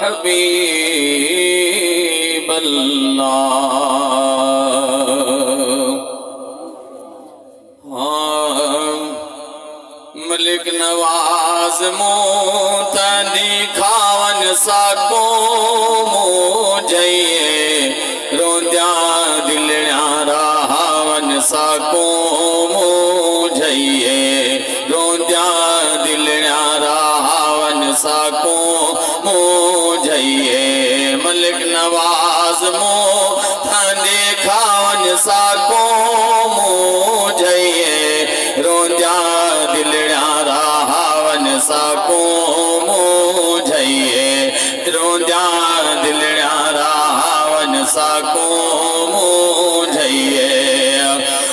हबीब अल्लाह। मलिक नवाज मूं तंदी खावन साको मुझे रोंद्या दिलड़ा रावन साको मुझे रोंद्या दिलड़ा रावन साको मुझे। मलिक नवाज मूं तंदी खावन साको मुझे रोंद्या दिलड़ा रावन साको मुझे रोंद्या दिलड़ा रावन साको मुझे।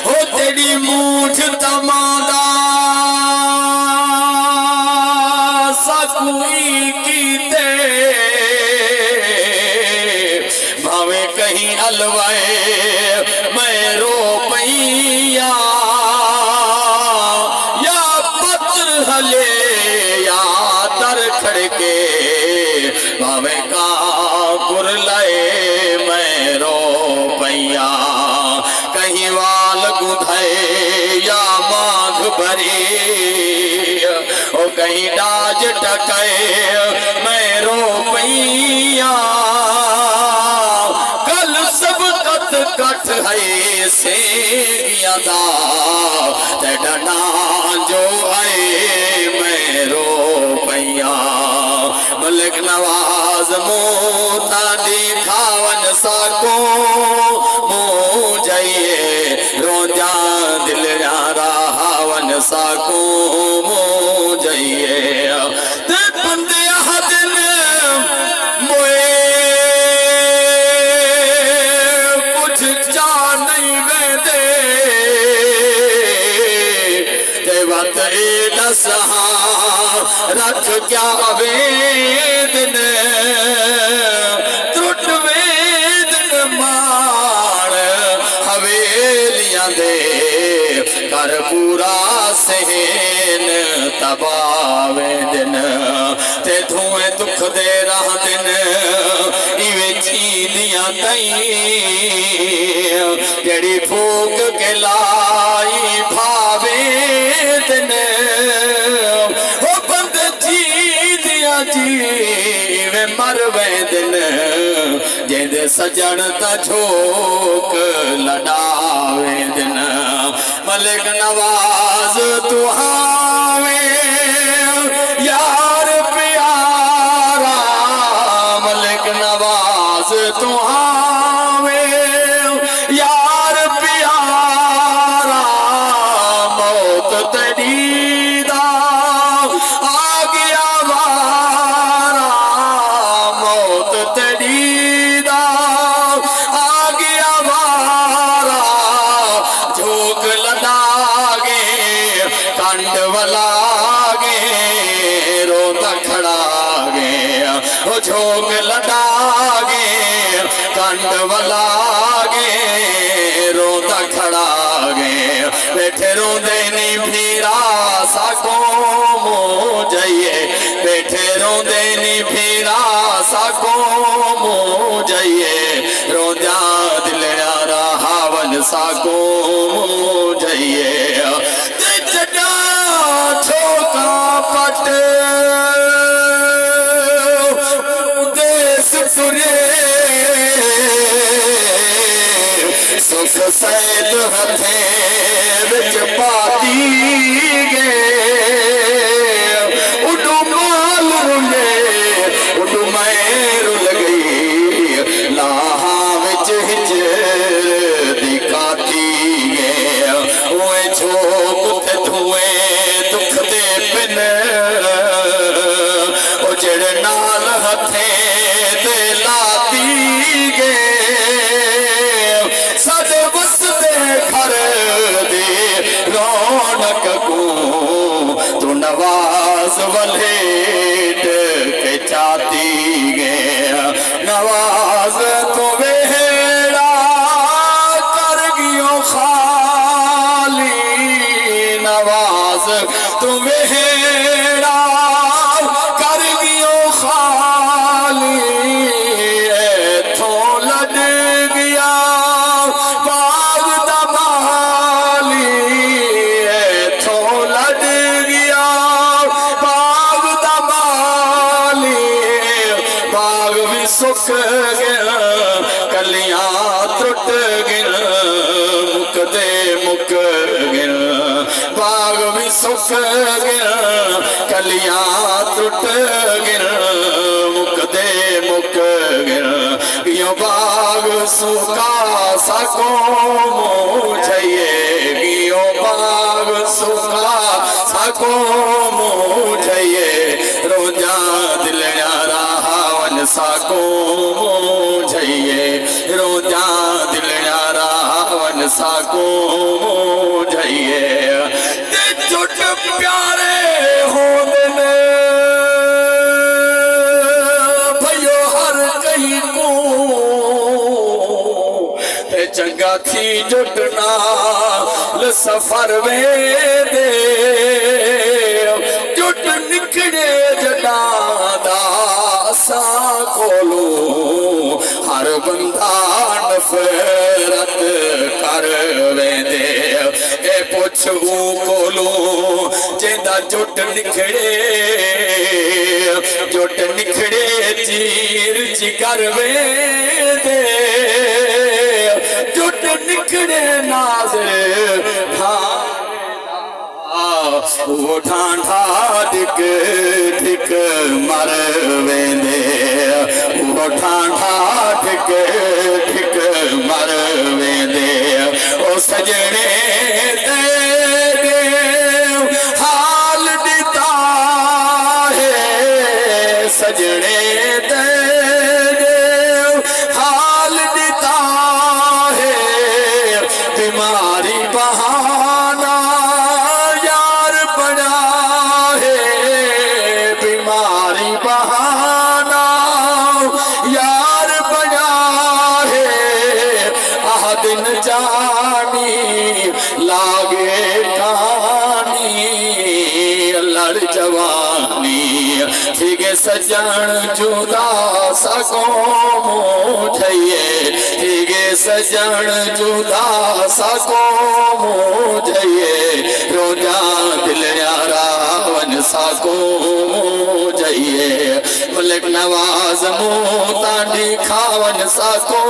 हो तेरी मूठ तमादा साकुई कीते भावे कहीं अलवाए मैं रो पैया या पत्र हले या दर खड़के भावे का कुरलाए मैं रो पैया। कहीं वाल गुधाए या माघ भरी ओ कहीं डाज टकाए मैं रो पैया। कल सब कत कट है से गया था ते डना जो आए मैं रो पैया। मलिक नवाज मूता दिखावन साको मुझे रोंद्या दिलड़ा रावन साको मुझे। ते बंदे दिन मोए कुछ जा नहीं वेंदे ते वत दसहा रख क्या वेदन त्रुट वेदन माण हवेलियां दे कर पूरा सहन तबावे दिन ते धुएं दुख दे राह दिन इवे चीदियां कई जड़ी फूक के लाई भावे दिन ओ बंद चीदियां जीवे मर दिन जेदे सजन ता झोक लडावे दिन। मलिक नवाज तुहावे यार प्यारा मलिक नवाज तुहावे यार प्यारा मौत तेरी दा आ गया वारा मौत तेरी दा आ गया वारा। झोंक लदागे कंड वलागे रोता खड़ा गे ओ झोंक लदागे कंड वलागे रोता खड़ा गे। बैठे रोंदे नी भीरा साको मुझे बैठे रोंदे नी भीरा साको मुझे रोंद्या दिलड़ा रावन साको मुझे। ते जड़ा छोका पट देश तुरे सुख सैद हथे विच पाती गे उडू माल रुले उडू मैं रुल गई लाहा विच हिजर दिखाती गे। ओए झोंक ते धुएं दुख दे पिन ओ जड़ नाल हथे ते लाती गे सद वसदे घर दे रौनक को तू नवाज वलेट के चाती गे। नवाज तो वेड़ा कर गियो खाली नवाज तुम हेरा कर गियो खाली सुक गया कलियां त्रुट गया मुकदे मुक गया बाग भी सुक गया कलियां त्रुट गया मुकदे मुक गया यो बाग सुका सको मुझे गियो बाग सुका सको मुझे रोजा दिल न्यारा वन सको मुझे रोजा दिल न्यारा वन सको मुझे जुट प्यारे हो भयो हर कहीं को चंगा थी जुटना सफर वे दे जुट निकले जड़ा दासा कोलो हर बंदा नफरत कर वे दे ए पुछू कोलो जेंदा जुट निकले चीर जिगर वे दे जुट निकले नाज़र वो ढांढा ढिक ढिक मर वेंदे वो ढांढा ढिक ढिक मर वेंदे ओ सजने दे हाल दिता है सजने दे हाल दिता है बीमारी बहाना यार बना है बीमारी बहाना यार बना है आह दिन जानी लागे कहानी लड़ जवानी ठीक सजन जुदा सको मुझे ठीक सजन जुदा सको मुझे रोजा दिल यारा वन सको मुझे मलिक नवाज मोतानी खावन सको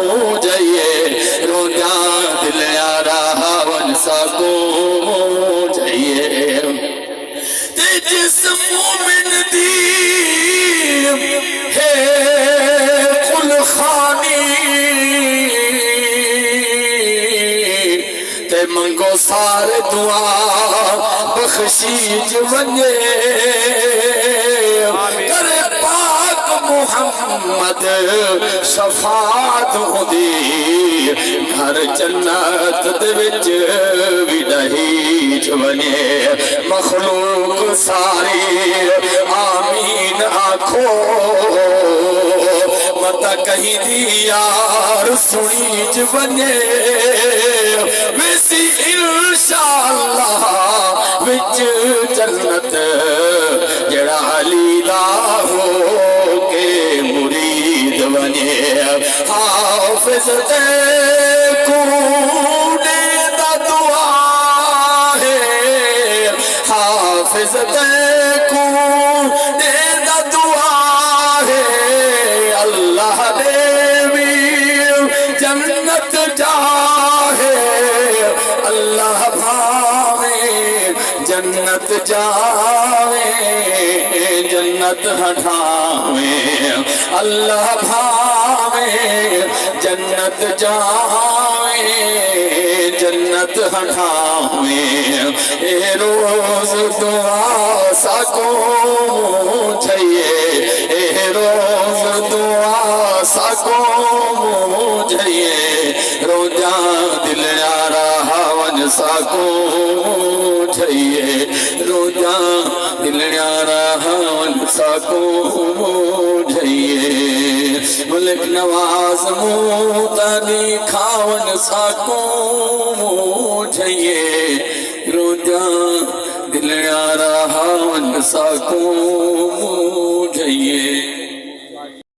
मुझे रोजा दिल यारा वन सको मुझे जिस मोमिन दी है कुल खानी ते मंगो सारे दुआ बख्शीज वने करे पाक मुहम्मद शफात होदी घर जन्नत दे विच विडही वने मखलूक सारी आमीन आखो मता कहीं दी यार सुनी जवने वैसी इंशाअल्लाह विच जन्नत जड़ा अली दा हो के मुरीद बने हाफिज ते कूने दा दुआ है हाफिज ते कूने दा दुआ है अल्लाह देवी जन्नत जाहे अल्लाह भावे जन्नत जावे जन्नत हटावे अल्लाह भावे जन्नत जावे जन्नत हटावे ए रोज दुआ सको चाहिए ए रोज दुआ सको मुझे रोजा दिल यारा वन सको मुझे रोजा दिल यारा वन सको मुझे मलिक नवाज मोतानी खावन सको मुझे रोजा दिल यारा वन सको मुझे